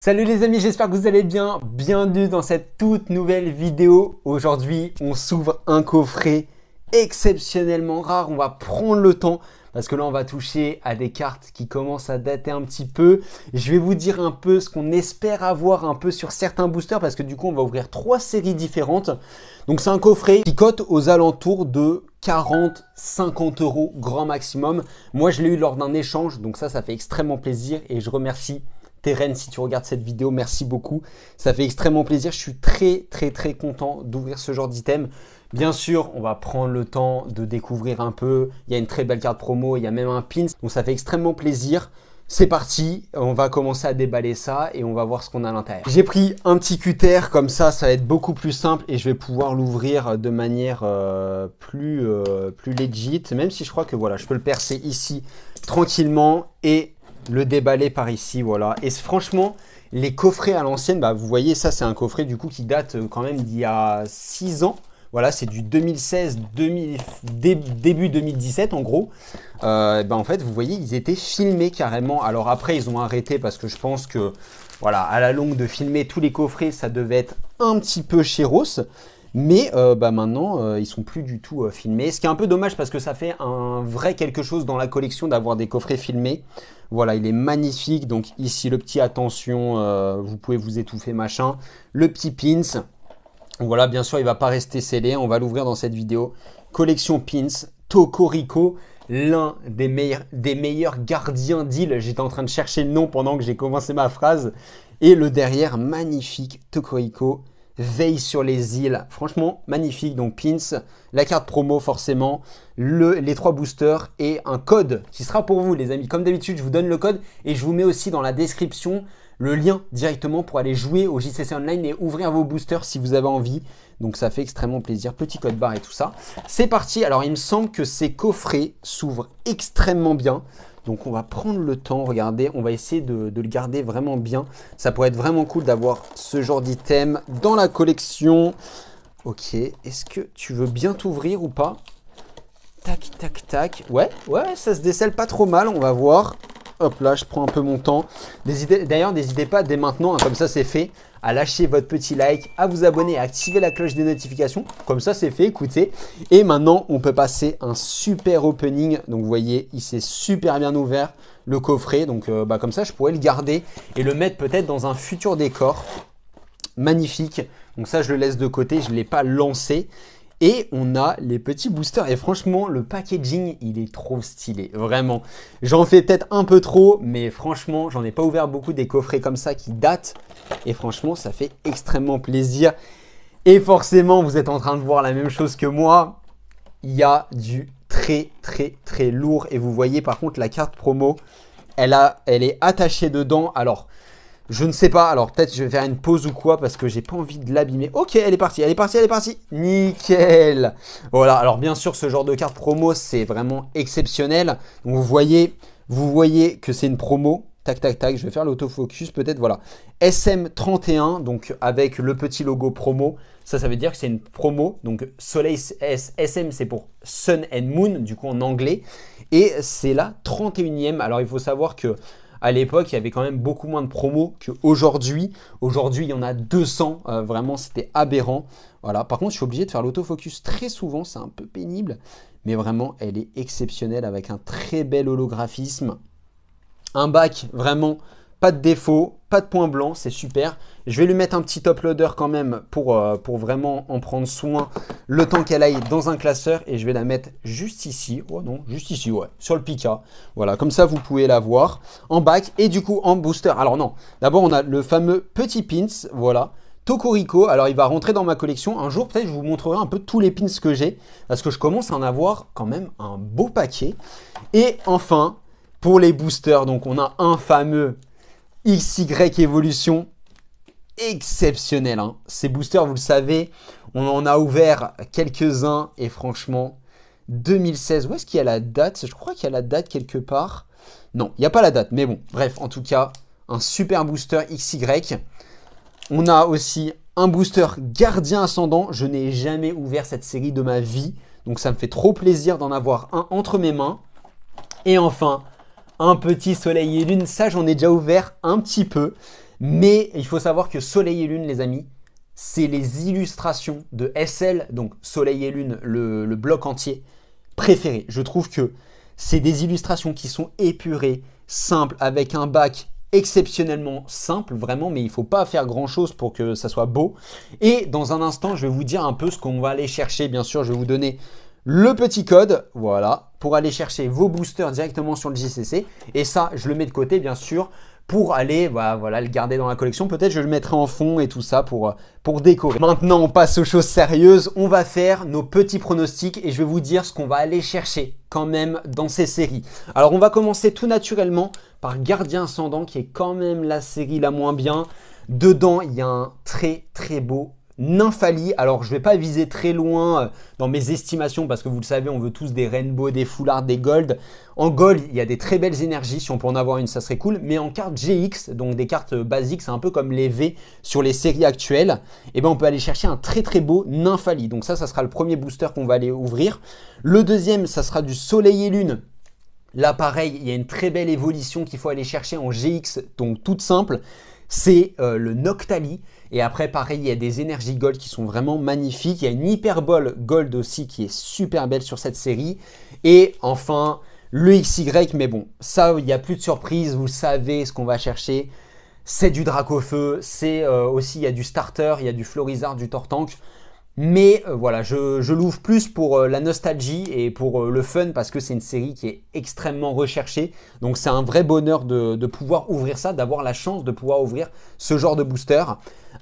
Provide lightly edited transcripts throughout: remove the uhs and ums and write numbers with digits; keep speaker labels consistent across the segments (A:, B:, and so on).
A: Salut les amis, j'espère que vous allez bien. Bienvenue dans cette toute nouvelle vidéo. Aujourd'hui, on s'ouvre un coffret exceptionnellement rare. On va prendre le temps parce que là, on va toucher à des cartes qui commencent à dater un petit peu. Je vais vous dire un peu ce qu'on espère avoir un peu sur certains boosters parce que du coup, on va ouvrir 3 séries différentes. Donc, c'est un coffret qui cote aux alentours de 40-50 € grand maximum. Moi, je l'ai eu lors d'un échange, donc ça fait extrêmement plaisir et je remercie Terren, si tu regardes cette vidéo, merci beaucoup. Ça fait extrêmement plaisir. Je suis très content d'ouvrir ce genre d'item. Bien sûr, on va prendre le temps de découvrir un peu. Il y a une très belle carte promo, il y a même un pins. Donc ça fait extrêmement plaisir. C'est parti, on va commencer à déballer ça et on va voir ce qu'on a à l'intérieur. J'ai pris un petit cutter, comme ça va être beaucoup plus simple et je vais pouvoir l'ouvrir de manière plus legit. Même si je crois que voilà, je peux le percer ici tranquillement et le déballer par ici, voilà. Et franchement, les coffrets à l'ancienne, bah, vous voyez, ça c'est un coffret du coup qui date quand même d'il y a 6 ans. Voilà, c'est du 2016, début 2017 en gros. Bah, en fait, vous voyez, ils étaient filmés carrément. Alors après, ils ont arrêté parce que je pense que, voilà, à la longue de filmer tous les coffrets, ça devait être un petit peu chéros. Mais bah maintenant, ils sont plus du tout filmés. Ce qui est un peu dommage parce que ça fait un vrai quelque chose dans la collection d'avoir des coffrets filmés. Voilà, il est magnifique. Donc ici, le petit attention, vous pouvez vous étouffer, machin. Le petit pins. Voilà, bien sûr, il ne va pas rester scellé. On va l'ouvrir dans cette vidéo. Collection pins, Tokorico, l'un des meilleurs gardiens d'île. J'étais en train de chercher le nom pendant que j'ai commencé ma phrase. Et le derrière, magnifique Tokorico. Veille sur les îles, franchement magnifique. Donc pins, la carte promo forcément, les 3 boosters et un code qui sera pour vous les amis. Comme d'habitude, je vous donne le code et je vous mets aussi dans la description le lien directement pour aller jouer au JCC Online et ouvrir vos boosters si vous avez envie. Donc ça fait extrêmement plaisir, petit code barre et tout ça. C'est parti, alors il me semble que ces coffrets s'ouvrent extrêmement bien. Donc on va prendre le temps, regardez, on va essayer de le garder vraiment bien. Ça pourrait être vraiment cool d'avoir ce genre d'item dans la collection. Ok, est-ce que tu veux bien t'ouvrir ou pas? Tac, tac, tac. Ouais, ça se décèle pas trop mal, on va voir. Hop là, je prends un peu mon temps. D'ailleurs, n'hésitez pas dès maintenant, hein, comme ça c'est fait, à lâcher votre petit like, à vous abonner, à activer la cloche des notifications. Comme ça c'est fait, écoutez. Et maintenant, on peut passer un super opening. Donc vous voyez, il s'est super bien ouvert, le coffret. Donc bah, comme ça, je pourrais le garder et le mettre peut-être dans un futur décor. Magnifique. Donc ça, je le laisse de côté, je ne l'ai pas lancé. Et on a les petits boosters. Et franchement, le packaging, il est trop stylé. Vraiment. J'en fais peut-être un peu trop. Mais franchement, j'en ai pas ouvert beaucoup des coffrets comme ça qui datent. Et franchement, ça fait extrêmement plaisir. Et forcément, vous êtes en train de voir la même chose que moi. Il y a du très lourd. Et vous voyez par contre la carte promo. Elle est attachée dedans. Alors, je ne sais pas, alors peut-être je vais faire une pause ou quoi parce que j'ai pas envie de l'abîmer. Ok, elle est partie. Nickel. Voilà, alors bien sûr, ce genre de carte promo, c'est vraiment exceptionnel. Donc vous voyez que c'est une promo. Tac, tac, tac, je vais faire l'autofocus peut-être, voilà. SM31, donc avec le petit logo promo. Ça veut dire que c'est une promo. Donc Soleil SM, c'est pour Sun and Moon, du coup en anglais. Et c'est la 31e. Alors il faut savoir que à l'époque, il y avait quand même beaucoup moins de promos qu'aujourd'hui. Aujourd'hui, il y en a 200. Vraiment, c'était aberrant. Voilà. Par contre, je suis obligé de faire l'autofocus très souvent. C'est un peu pénible. Mais vraiment, elle est exceptionnelle avec un très bel holographisme. Un bac, vraiment, pas de défaut, pas de point blanc. C'est super. Je vais lui mettre un petit top loader quand même pour vraiment en prendre soin le temps qu'elle aille dans un classeur. Et je vais la mettre juste ici. Oh non, juste ici, ouais, sur le Pika. Voilà, comme ça, vous pouvez la voir en bac et du coup en booster. Alors non, d'abord, on a le fameux petit pins, voilà. Tokorico, alors il va rentrer dans ma collection. Un jour, peut-être, je vous montrerai un peu tous les pins que j'ai parce que je commence à en avoir quand même un beau paquet. Et enfin, pour les boosters, donc on a un fameux XY Evolution. Exceptionnel, hein. Ces boosters, vous le savez, on en a ouvert quelques-uns et franchement, 2016, où est-ce qu'il y a la date? Je crois qu'il y a la date quelque part. Non, il n'y a pas la date, mais bon, bref, en tout cas, un super booster XY. On a aussi un booster Gardien Ascendant. Je n'ai jamais ouvert cette série de ma vie, donc ça me fait trop plaisir d'en avoir un entre mes mains. Et enfin, un petit Soleil et Lune, ça j'en ai déjà ouvert un petit peu. Mais il faut savoir que Soleil et Lune, les amis, c'est les illustrations de SL, donc Soleil et Lune, le bloc entier, préféré. Je trouve que c'est des illustrations qui sont épurées, simples, avec un bac exceptionnellement simple, vraiment, mais il ne faut pas faire grand-chose pour que ça soit beau. Et dans un instant, je vais vous dire un peu ce qu'on va aller chercher. Bien sûr, je vais vous donner le petit code, voilà, pour aller chercher vos boosters directement sur le JCC. Et ça, je le mets de côté, bien sûr, pour aller voilà, le garder dans la collection. Peut-être je le mettrai en fond et tout ça pour décorer. Maintenant, on passe aux choses sérieuses. On va faire nos petits pronostics et je vais vous dire ce qu'on va aller chercher quand même dans ces séries. Alors, on va commencer tout naturellement par Gardien Ascendant, qui est quand même la série la moins bien. Dedans, il y a un très très beau Nymphalie. Alors, je ne vais pas viser très loin dans mes estimations parce que vous le savez, on veut tous des rainbows, des foulards, des gold. En gold, il y a des très belles énergies. Si on peut en avoir une, ça serait cool. Mais en carte GX, donc des cartes basiques, c'est un peu comme les V sur les séries actuelles. Et ben, on peut aller chercher un très très beau Nymphalie. Donc ça sera le premier booster qu'on va aller ouvrir. Le deuxième, ça sera du Soleil et Lune. Là, pareil, il y a une très belle évolution qu'il faut aller chercher en GX, donc toute simple. C'est le Noctali. Et après, pareil, il y a des énergies gold qui sont vraiment magnifiques. Il y a une Hyperbole gold aussi qui est super belle sur cette série. Et enfin, le XY. Mais bon, ça, il n'y a plus de surprise. Vous savez ce qu'on va chercher. C'est du Dracofeu. C'est aussi, il y a du Starter, il y a du Florizard, du Tortank. Mais voilà, je l'ouvre plus pour la nostalgie et pour le fun parce que c'est une série qui est extrêmement recherchée. Donc c'est un vrai bonheur de pouvoir ouvrir ça, d'avoir la chance de pouvoir ouvrir ce genre de booster.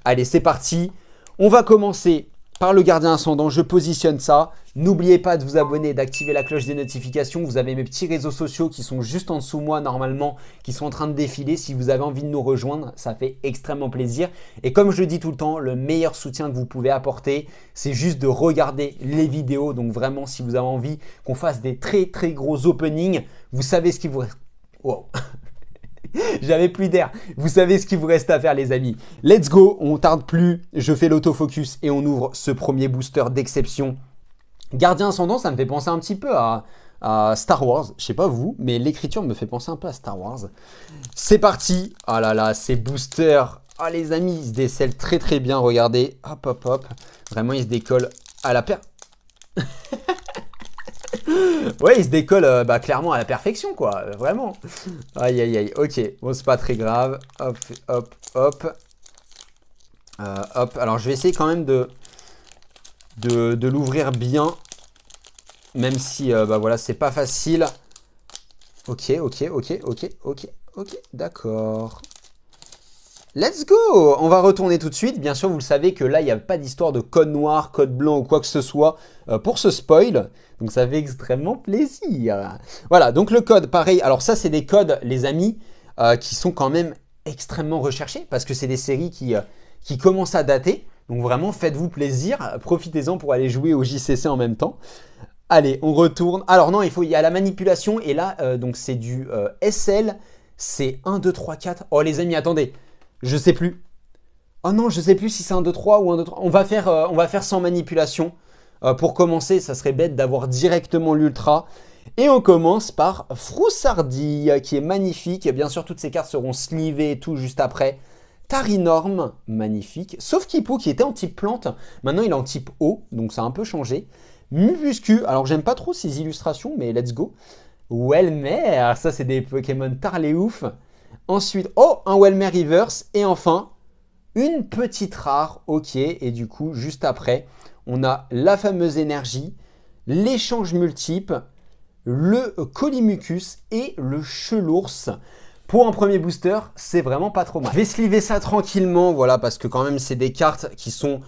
A: Allez, c'est parti. On va commencer par le Gardien Ascendant. Je positionne ça. N'oubliez pas de vous abonner, d'activer la cloche des notifications. Vous avez mes petits réseaux sociaux qui sont juste en dessous moi normalement, qui sont en train de défiler. Si vous avez envie de nous rejoindre, ça fait extrêmement plaisir. Et comme je le dis tout le temps, le meilleur soutien que vous pouvez apporter, c'est juste de regarder les vidéos. Donc vraiment, si vous avez envie qu'on fasse des très très gros openings, vous savez ce qui vous reste. Wow. J'avais plus d'air. Vous savez ce qu'il vous reste à faire, les amis. Let's go, on tarde plus. Je fais l'autofocus et on ouvre ce premier booster d'exception. Gardien Ascendant, ça me fait penser un petit peu à Star Wars. Je sais pas vous, mais l'écriture me fait penser un peu à Star Wars. C'est parti. Oh là là, ces boosters. Ah les amis, ils se décèlent très très bien. Regardez. Hop hop hop. Vraiment, ils se décollent à la paire. Ouais, il se décolle clairement à la perfection, quoi. Vraiment. Aïe, aïe, aïe. Ok. Bon, c'est pas très grave. Hop, hop, hop. Hop. Alors, je vais essayer quand même de l'ouvrir bien. Même si, voilà, c'est pas facile. Ok, ok, ok, ok, ok, ok. D'accord. Let's go! On va retourner tout de suite. Bien sûr, vous le savez que là, il n'y a pas d'histoire de code noir, code blanc ou quoi que ce soit pour ce spoil. Donc, ça fait extrêmement plaisir. Voilà, donc le code, pareil. Alors ça, c'est des codes, les amis, qui sont quand même extrêmement recherchés parce que c'est des séries qui commencent à dater. Donc vraiment, faites-vous plaisir. Profitez-en pour aller jouer au JCC en même temps. Allez, on retourne. Alors non, il y a la manipulation. Et là, donc c'est du SL. C'est 1, 2, 3, 4. Oh les amis, attendez. Je sais plus. Oh non, je sais plus si c'est un 2, 3 ou un 2, 3. On va faire sans manipulation. Pour commencer, ça serait bête d'avoir directement l'ultra. Et on commence par Froussardille, qui est magnifique. Et bien sûr, toutes ces cartes seront sleevées et tout juste après. Tarinorm, magnifique. Sauf Kipo, qui était en type plante. Maintenant, il est en type eau, donc ça a un peu changé. Mubuscu, alors j'aime pas trop ces illustrations, mais let's go. Welmer, ça c'est des Pokémon tarléouf. Ensuite, oh, un Welmer Reverse. Et enfin, une petite rare, ok. Et du coup, juste après, on a la fameuse énergie, l'échange multiple, le Colimucus et le Chelours. Pour un premier booster, c'est vraiment pas trop mal. Je vais sliver ça tranquillement, voilà, parce que quand même, c'est des cartes qui sont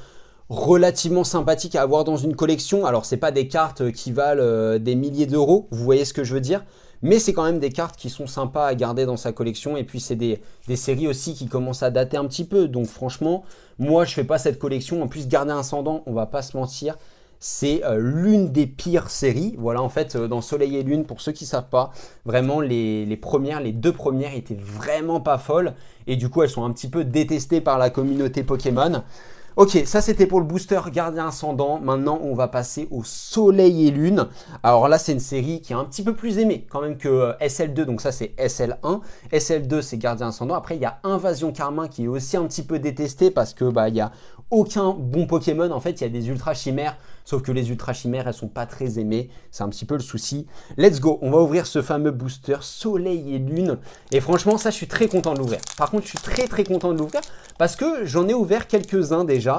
A: relativement sympathiques à avoir dans une collection. Alors, c'est pas des cartes qui valent des milliers d'euros, vous voyez ce que je veux dire? Mais c'est quand même des cartes qui sont sympas à garder dans sa collection. Et puis, c'est des séries aussi qui commencent à dater un petit peu. Donc, franchement, moi, je fais pas cette collection. En plus, Gardien Ascendant, on va pas se mentir, c'est l'une des pires séries. Voilà, en fait, dans Soleil et Lune, pour ceux qui ne savent pas, vraiment, les deux premières étaient vraiment pas folles. Et du coup, elles sont un petit peu détestées par la communauté Pokémon. Ok, ça c'était pour le booster Gardien Ascendant. Maintenant, on va passer au Soleil et Lune. Alors là, c'est une série qui est un petit peu plus aimée quand même que SL2. Donc ça, c'est SL1. SL2, c'est Gardien Ascendant. Après, il y a Invasion Carmin qui est aussi un petit peu détesté parce que il y a aucun bon Pokémon. En fait, il y a des Ultra Chimères. Sauf que les Ultra Chimères, elles sont pas très aimées. C'est un petit peu le souci. Let's go. On va ouvrir ce fameux booster Soleil et Lune. Et franchement, ça, je suis très content de l'ouvrir. Par contre, je suis très content de l'ouvrir parce que j'en ai ouvert quelques-uns déjà.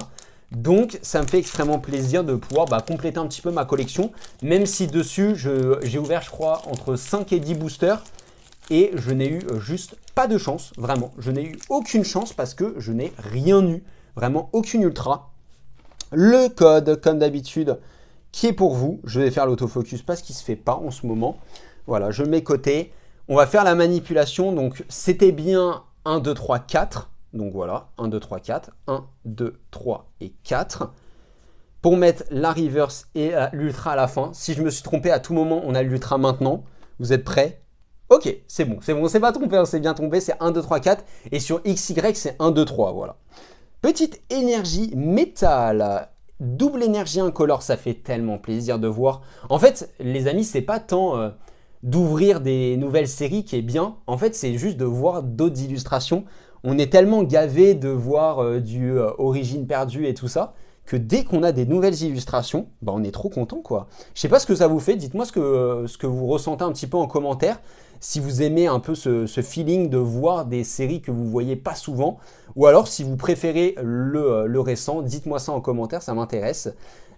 A: Donc, ça me fait extrêmement plaisir de pouvoir compléter un petit peu ma collection. Même si dessus, j'ai ouvert, je crois, entre 5 et 10 boosters. Et je n'ai eu juste pas de chance, vraiment. Je n'ai eu aucune chance parce que je n'ai rien eu. Vraiment, aucune ultra. Le code, comme d'habitude, qui est pour vous. Je vais faire l'autofocus parce qu'il ne se fait pas en ce moment. Voilà, je le mets côté. On va faire la manipulation. Donc, c'était bien 1, 2, 3, 4. Donc voilà, 1, 2, 3, 4. 1, 2, 3 et 4. Pour mettre la reverse et l'ultra à la fin. Si je me suis trompé, à tout moment, on a l'ultra maintenant. Vous êtes prêts? Ok, c'est bon, on s'est pas trompé, on s'est bien trompé. C'est 1, 2, 3, 4. Et sur XY, c'est 1, 2, 3, voilà. Petite énergie métal. Double énergie incolore, ça fait tellement plaisir de voir. En fait, les amis, c'est pas tant d'ouvrir des nouvelles séries qui est bien. En fait, c'est juste de voir d'autres illustrations. On est tellement gavé de voir du Origine perdue et tout ça, que dès qu'on a des nouvelles illustrations, on est trop content quoi. Je sais pas ce que ça vous fait, dites-moi ce que vous ressentez un petit peu en commentaire. Si vous aimez un peu ce feeling de voir des séries que vous voyez pas souvent, ou alors si vous préférez le récent, dites-moi ça en commentaire, ça m'intéresse.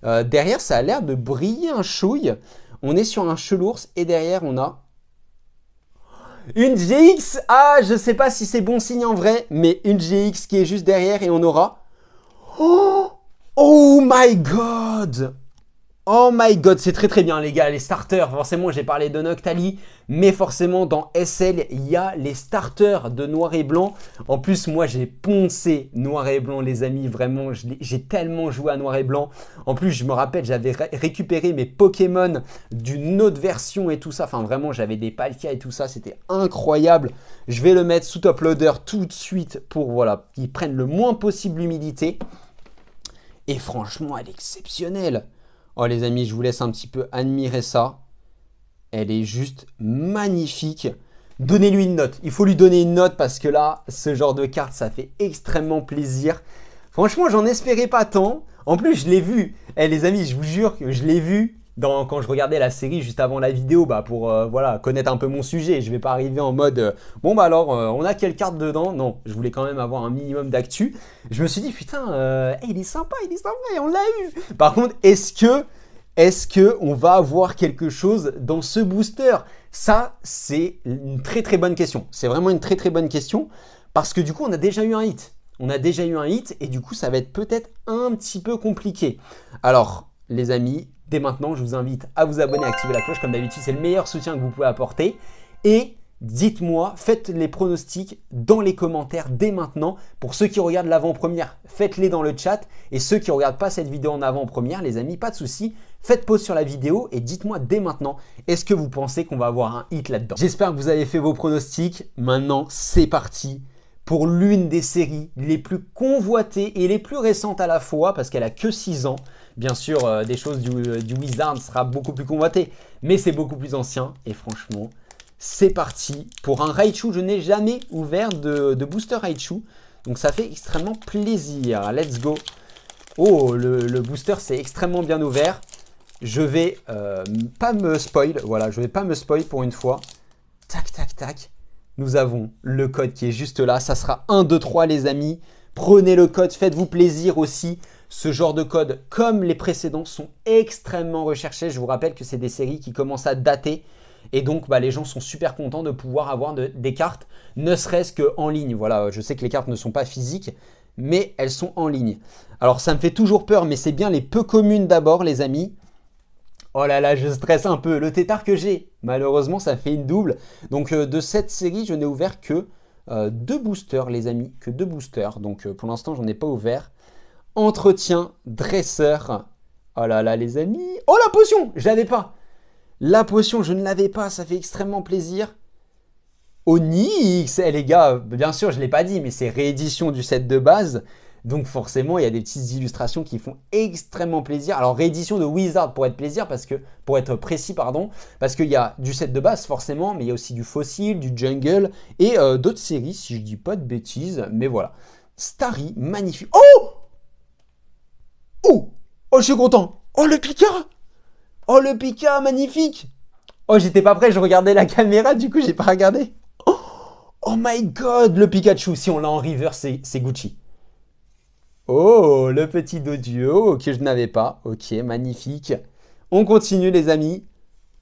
A: Derrière, ça a l'air de briller un chouille. On est sur un chelours et derrière, on a une GX. Ah, je sais pas si c'est bon signe en vrai, mais une GX qui est juste derrière et on aura... Oh my god! Oh my god, c'est très bien les gars, les starters. Forcément, j'ai parlé de Noctali, mais forcément dans SL, il y a les starters de noir et blanc. En plus, moi, j'ai poncé noir et blanc, les amis. Vraiment, j'ai tellement joué à noir et blanc. En plus, je me rappelle, j'avais récupéré mes Pokémon d'une autre version et tout ça. Enfin, vraiment, j'avais des Palkia et tout ça. C'était incroyable. Je vais le mettre sous top loader tout de suite pour, voilà, qu'ils prennent le moins possible l'humidité. Et franchement, elle est exceptionnelle. Oh les amis, je vous laisse un petit peu admirer ça. Elle est juste magnifique. Donnez-lui une note. Il faut lui donner une note parce que là, ce genre de carte, ça fait extrêmement plaisir. Franchement, j'en espérais pas tant. En plus, je l'ai vu. Eh les amis, je vous jure que je l'ai vu quand je regardais la série juste avant la vidéo pour voilà, connaître un peu mon sujet. Je vais pas arriver en mode bon alors on a quelle carte dedans? Non, je voulais quand même avoir un minimum d'actu. Je me suis dit putain, il est sympa et on l'a eu. Par contre, est-ce que on va avoir quelque chose dans ce booster? Ça, c'est une très bonne question. C'est vraiment une très bonne question parce que du coup, on a déjà eu un hit. On a déjà eu un hit et du coup, ça va être peut-être un petit peu compliqué. Alors, les amis, dès maintenant, je vous invite à vous abonner, à activer la cloche. Comme d'habitude, c'est le meilleur soutien que vous pouvez apporter. Et dites-moi, faites les pronostics dans les commentaires dès maintenant. Pour ceux qui regardent l'avant-première, faites-les dans le chat. Et ceux qui ne regardent pas cette vidéo en avant-première, les amis, pas de souci. Faites pause sur la vidéo et dites-moi dès maintenant, est-ce que vous pensez qu'on va avoir un hit là-dedans? J'espère que vous avez fait vos pronostics. Maintenant, c'est parti pour l'une des séries les plus convoitées et les plus récentes à la fois, parce qu'elle a que 6 ans. Bien sûr, des choses du Wizard sera beaucoup plus convoité, mais c'est beaucoup plus ancien. Et franchement, c'est parti pour un Raichu. Je n'ai jamais ouvert de booster Raichu, donc ça fait extrêmement plaisir. Let's go. Oh, le booster c'est extrêmement bien ouvert. Je vais pas me spoil, voilà, je vais pas me spoil pour une fois. Tac, tac, tac. Nous avons le code qui est juste là. Ça sera 1, 2, 3 les amis. Prenez le code, faites-vous plaisir aussi. Ce genre de code, comme les précédents, sont extrêmement recherchés. Je vous rappelle que c'est des séries qui commencent à dater. Et donc, les gens sont super contents de pouvoir avoir des cartes, ne serait-ce qu'en ligne. Voilà, je sais que les cartes ne sont pas physiques, mais elles sont en ligne. Alors, ça me fait toujours peur, mais c'est bien les peu communes d'abord, les amis. Oh là là, je stresse un peu. Le tétard que j'ai, malheureusement, ça fait une double. Donc, de cette série, je n'ai ouvert que 2 boosters, les amis. Que 2 boosters. Donc, pour l'instant, j'en ai pas ouvert. Entretien, dresseur. Oh là là, les amis. Oh, la potion, je l'avais pas. La potion, je ne l'avais pas. Ça fait extrêmement plaisir. Onyx, les gars, bien sûr, je ne l'ai pas dit, mais c'est réédition du set de base. Donc forcément, il y a des petites illustrations qui font extrêmement plaisir. Alors réédition de Wizard pour être précis, pardon, parce qu'il y a du set de base forcément, mais il y a aussi du Fossil, du Jungle et d'autres séries, si je dis pas de bêtises. Mais voilà. Starry, magnifique. Oh! Oh! Oh, je suis content. Oh, le Pika! Oh, le Pika, magnifique! Oh, j'étais pas prêt, je regardais la caméra, du coup, j'ai pas regardé. Oh, oh my god, le Pikachu. Si on l'a en reverse, c'est Gucci. Oh, le petit Doduo que je n'avais pas. Ok, magnifique. On continue, les amis.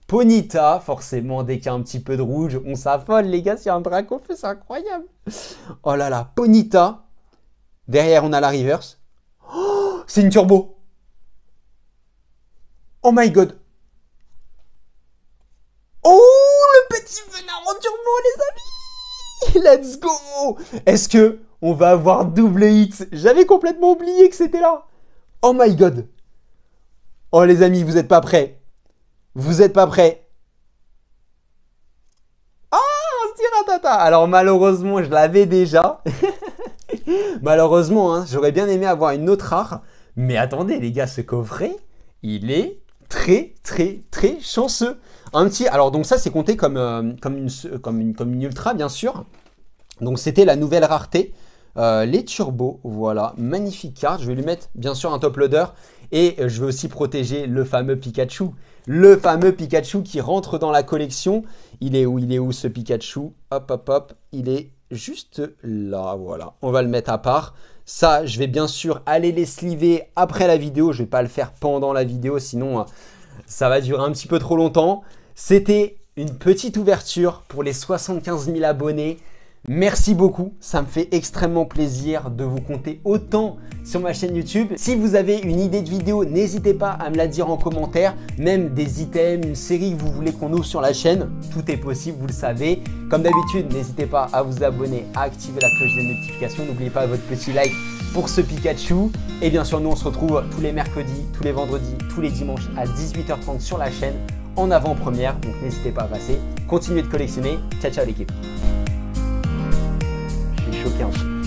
A: Ponyta, forcément, dès qu'il y a un petit peu de rouge, on s'affole, les gars, s'il y a un Dracofeu, c'est incroyable. Oh là là, Ponyta. Derrière, on a la reverse. Oh, c'est une turbo. Oh my god. Oh, le petit venin en turbo, les amis. Let's go. Est-ce que on va avoir double hit? J'avais complètement oublié que c'était là. Oh my god. Oh les amis, vous n'êtes pas prêts. Vous n'êtes pas prêts. Ah, un petit ratata. Alors malheureusement, je l'avais déjà. Malheureusement, hein, j'aurais bien aimé avoir une autre rare. Mais attendez les gars, ce coffret, il est très chanceux. Un petit, alors donc ça c'est compté comme une ultra bien sûr. Donc c'était la nouvelle rareté. Les turbos, voilà, magnifique carte. Je vais lui mettre bien sûr un top loader et je vais aussi protéger le fameux Pikachu. Le fameux Pikachu qui rentre dans la collection. Il est où ce Pikachu? Hop, hop, hop, il est juste là, voilà. On va le mettre à part. Ça, je vais bien sûr aller les sliver après la vidéo. Je ne vais pas le faire pendant la vidéo, sinon ça va durer un petit peu trop longtemps. C'était une petite ouverture pour les 75 000 abonnés. Merci beaucoup, ça me fait extrêmement plaisir de vous compter autant sur ma chaîne YouTube. Si vous avez une idée de vidéo, n'hésitez pas à me la dire en commentaire. Même des items, une série que vous voulez qu'on ouvre sur la chaîne, tout est possible, vous le savez. Comme d'habitude, n'hésitez pas à vous abonner, à activer la cloche des notifications. N'oubliez pas votre petit like pour ce Pikachu. Et bien sûr, nous on se retrouve tous les mercredis, tous les vendredis, tous les dimanches à 18h30 sur la chaîne en avant-première. Donc n'hésitez pas à passer. Continuez de collectionner. Ciao, ciao l'équipe. Choqué un peu.